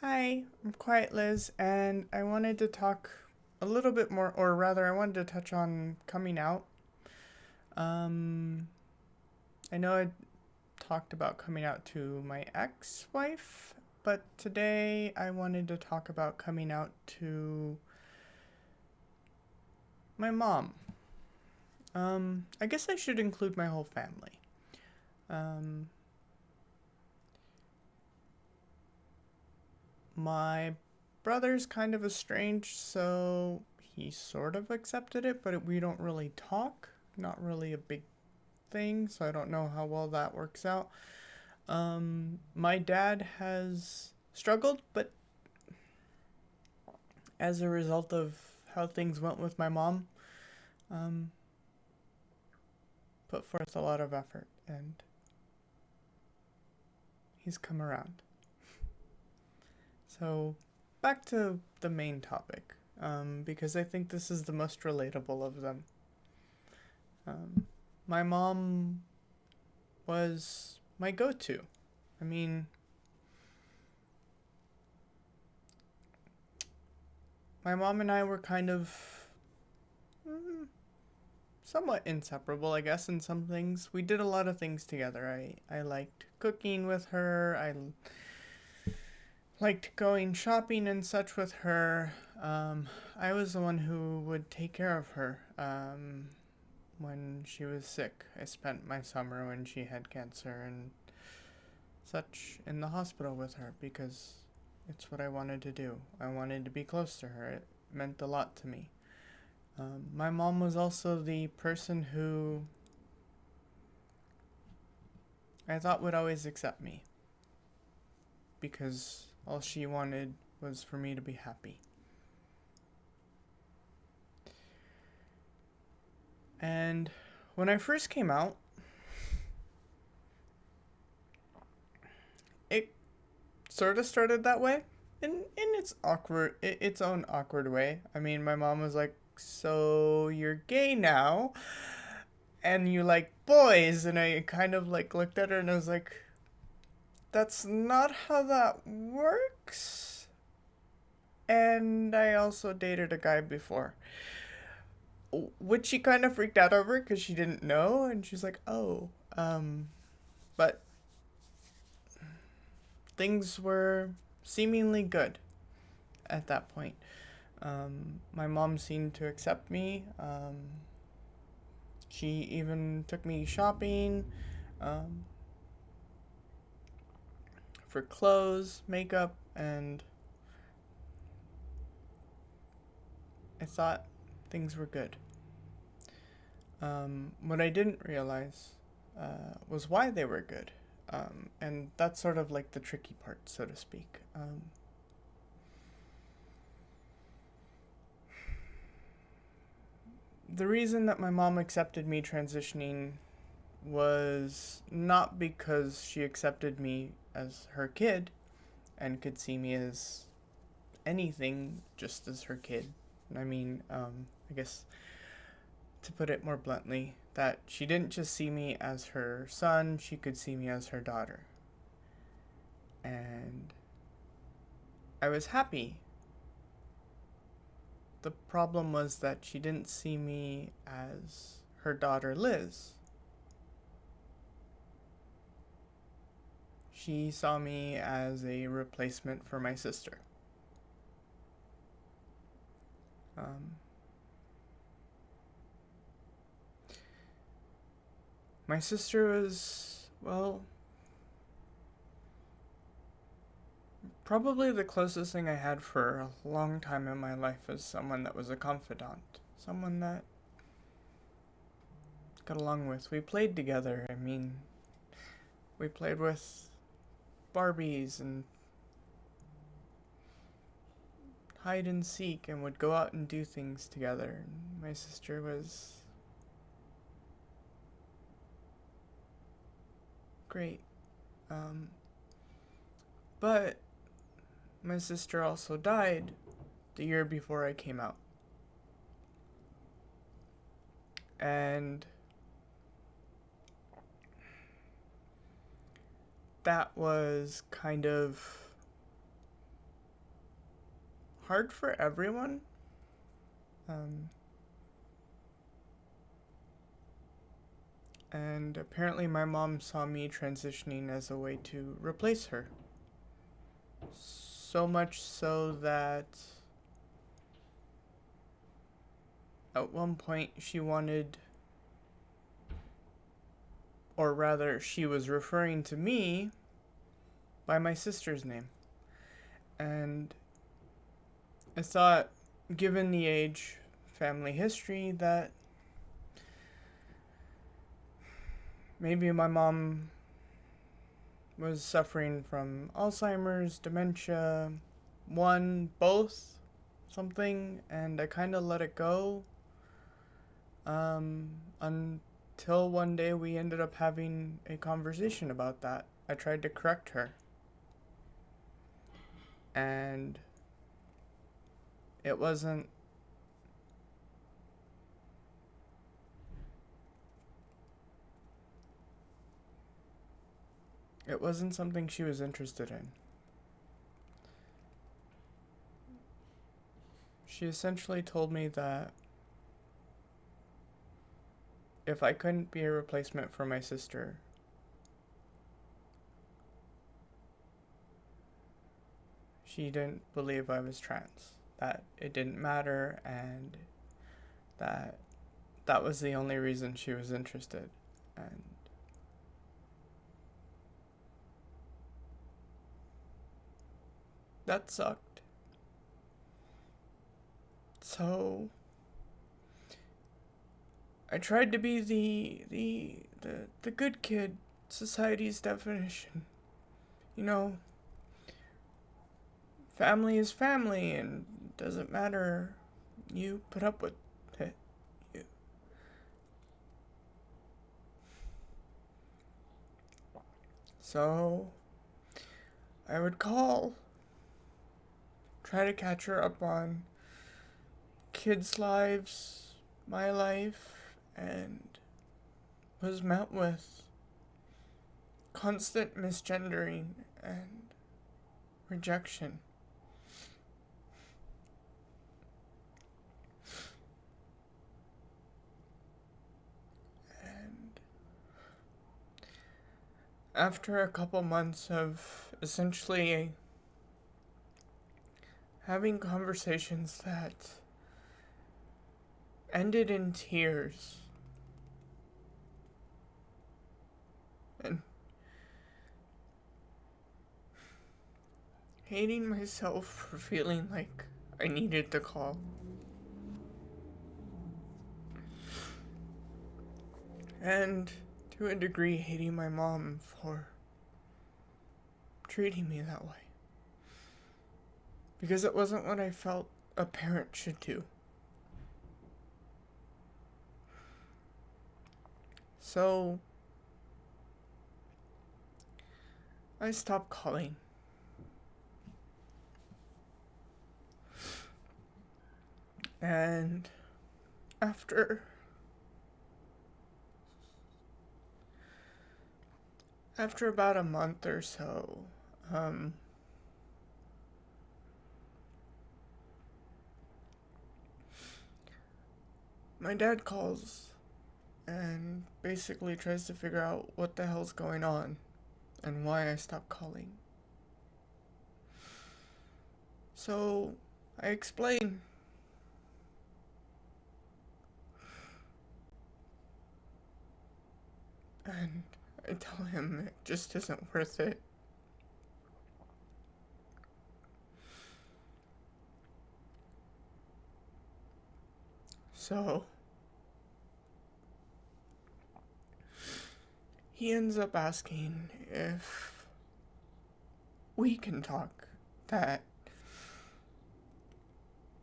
Hi, I'm Quiet Liz, and I wanted to talk a little bit more, or rather, I wanted to touch on coming out. Um, I know I talked about coming out to my ex wife, but today I wanted to talk about coming out to my mom. I guess I should include my whole family. Um, my brother's kind of estranged, so he sort of accepted it, but we don't really talk. Not really a big thing, so I don't know how well that works out. My dad has struggled, but as a result of how things went with my mom, um, put forth a lot of effort, and he's come around. So, back to the main topic, because I think this is the most relatable of them. Um, my mom was my go to. I mean, my mom and I were kind of somewhat inseparable, I guess, in some things. We did a lot of things together. I liked cooking with her. I liked going shopping and such with her. I was the one who would take care of her when she was sick. I spent my summer when she had cancer and such in the hospital with her because it's what I wanted to do. I wanted to be close to her. It meant a lot to me. My mom was also the person who I thought would always accept me because all she wanted was for me to be happy. And when I first came out, it sort of started that way in its own awkward way. I mean, my mom was like, "So you're gay now and you like boys?" And I kind of like looked at her and I was like, "That's not how that works." And I also dated a guy before, which she kind of freaked out over because she didn't know, and she's like, "Oh, but things were seemingly good at that point. My mom seemed to accept me. She even took me shopping um, for clothes, makeup, and I thought things were good. What I didn't realize was why they were good. And that's sort of like the tricky part, so to speak. The reason that my mom accepted me transitioning was not because she accepted me as her kid and could see me as anything just as her kid. I mean, I guess to put it more bluntly, that she didn't just see me as her son, she could see me as her daughter. And I was happy. The problem was that she didn't see me as her daughter Liz. She saw me as a replacement for my sister. Um, my sister was, well, probably the closest thing I had for a long time in my life is someone that was a confidant. Someone that got along with. We played together. I mean, we played with Barbies and hide and seek and would go out and do things together. My sister was great. Um, but my sister also died the year before I came out. And that was kind of hard for everyone. Um, and apparently, my mom saw me transitioning as a way to replace her. So much so that at one point she wanted, or rather, she was referring to me by my sister's name. And I thought, given the age, family history, that maybe my mom was suffering from Alzheimer's, dementia, one, both, something, and I kind of let it go. Until one day we ended up having a conversation about that. I tried to correct her. And it wasn't something she was interested in. She essentially told me that if I couldn't be a replacement for my sister, she didn't believe I was trans, that it didn't matter, and that was the only reason she was interested. And that sucked. So I tried to be the good kid, society's definition. You know, family is family and doesn't matter. You put up with it. You. So I would call, try to catch her up on kids' lives, my life, and was met with constant misgendering and rejection. And after a couple months of essentially having conversations that ended in tears and hating myself for feeling like I needed to call. And to a degree, hating my mom for treating me that way. Because it wasn't what I felt a parent should do. So I stopped calling. And after about a month or so, my dad calls and basically tries to figure out what the hell's going on and why I stopped calling. So I explain. And I tell him it just isn't worth it. So he ends up asking if we can talk, that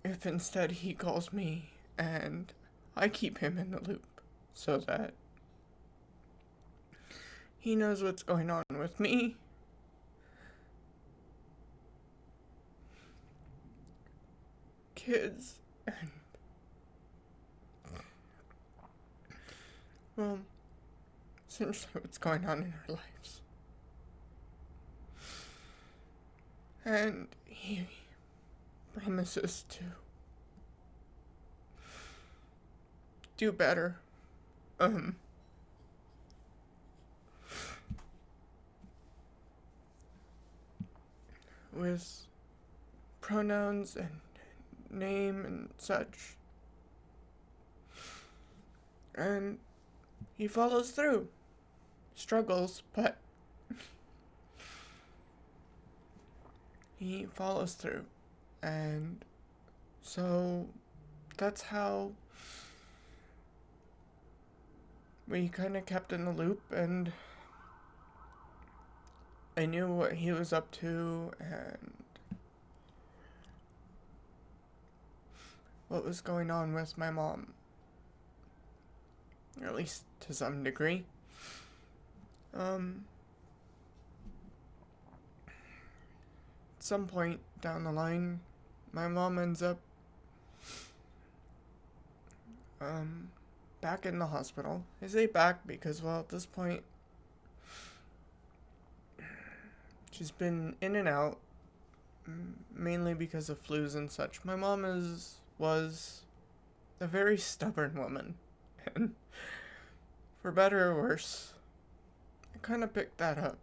if instead he calls me and I keep him in the loop so that he knows what's going on with me. Kids and, well, essentially what's going on in our lives. And he promises to do better. Um, with pronouns and name and such. And he follows through. Struggles, but he follows through. And so that's how we kind of kept in the loop, and I knew what he was up to and what was going on with my mom, or at least to some degree. At some point down the line, my mom ends up back in the hospital. I say back because, well, at this point, she's been in and out, mainly because of flus and such. My mom was a very stubborn woman, and for better or worse, I kind of picked that up.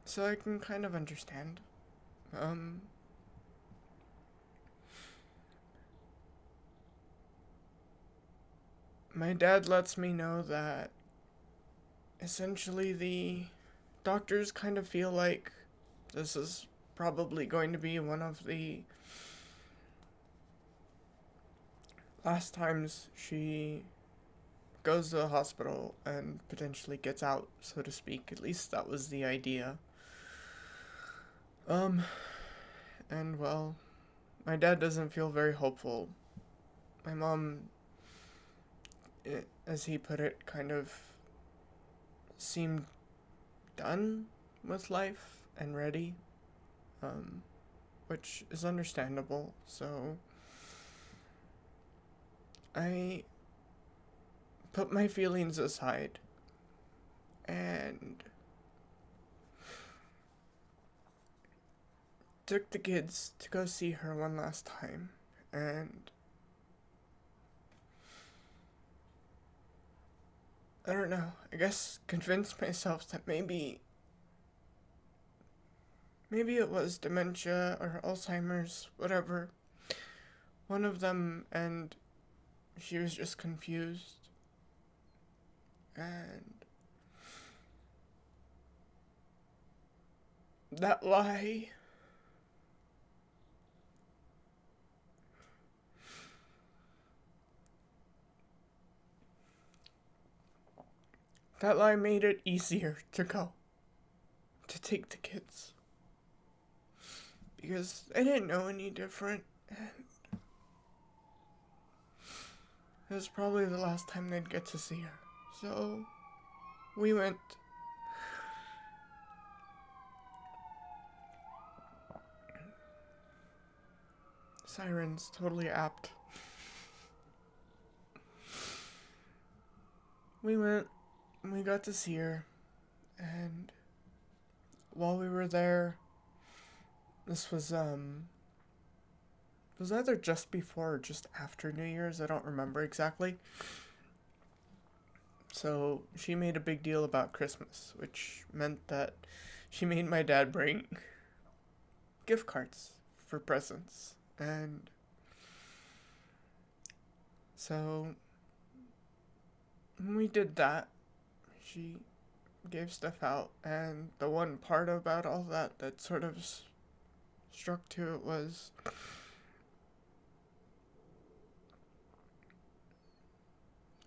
So I can kind of understand. My dad lets me know that essentially the doctors kind of feel like this is probably going to be one of the last times she goes to the hospital and potentially gets out, so to speak. At least that was the idea. And well, my dad doesn't feel very hopeful. My mom, as he put it, kind of seemed done with life and ready, which is understandable. So I put my feelings aside and took the kids to go see her one last time, and I don't know, I guess convinced myself that maybe it was dementia or Alzheimer's, whatever, one of them, and she was just confused. And that lie made it easier to go, to take the kids, because I didn't know any different, and it was probably the last time they'd get to see her. So we went. Sirens, totally apt. We went, and we got to see her, and while we were there, this was either just before or just after New Year's, I don't remember exactly. So she made a big deal about Christmas, which meant that she made my dad bring gift cards for presents. And so when we did that, she gave stuff out, and the one part about all that sort of struck to it was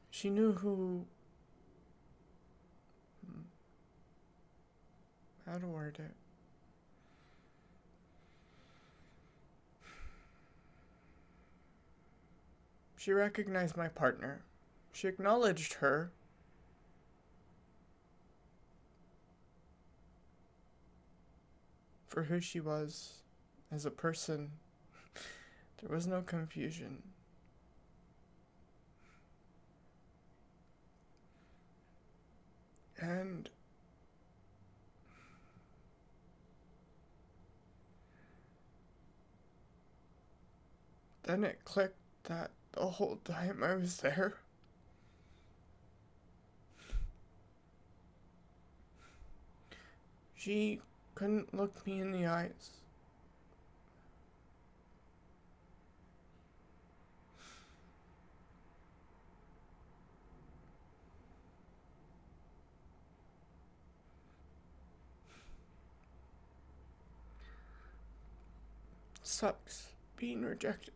she knew who, how to word it. She recognized my partner. She acknowledged her. For who she was as a person. There was no confusion. And then it clicked that the whole time I was there, she couldn't look me in the eyes. Sucks being rejected.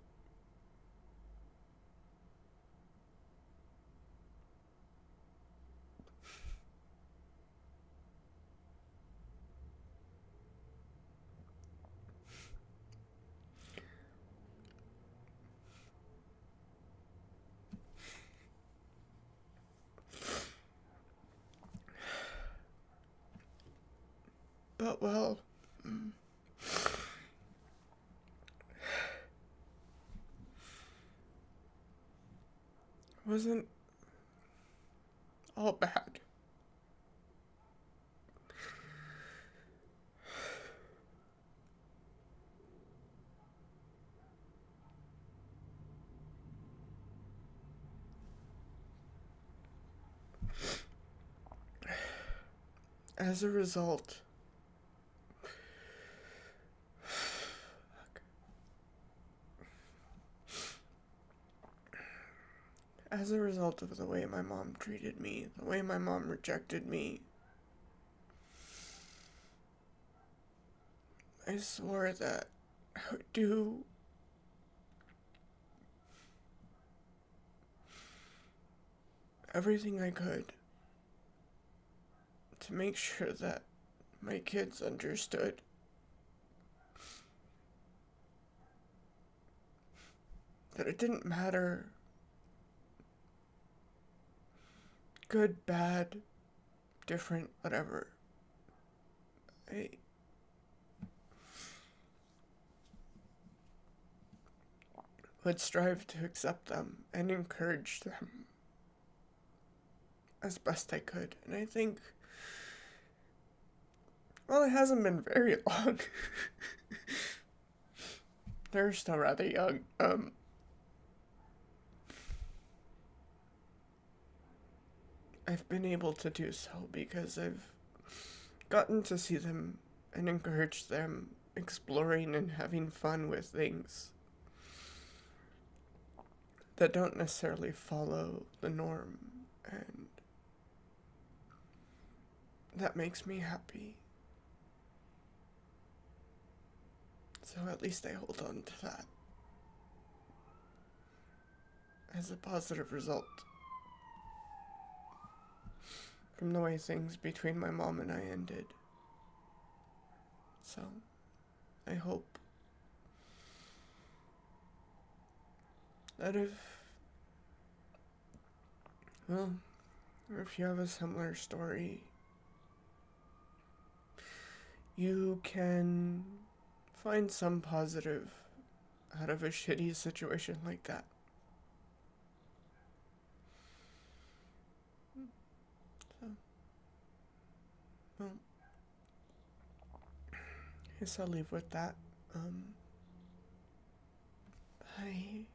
But well, it wasn't all bad. As a result, as a result of the way my mom treated me, the way my mom rejected me, I swore that I would do everything I could to make sure that my kids understood that it didn't matter good, bad, different, whatever. I would strive to accept them and encourage them as best I could. And I think, well, it hasn't been very long. They're still rather young. I've been able to do so because I've gotten to see them and encourage them exploring and having fun with things that don't necessarily follow the norm, and that makes me happy. So at least I hold on to that as a positive result from the way things between my mom and I ended. So I hope that if you have a similar story, you can find some positive out of a shitty situation like that. So, well, I guess I'll leave with that. Bye.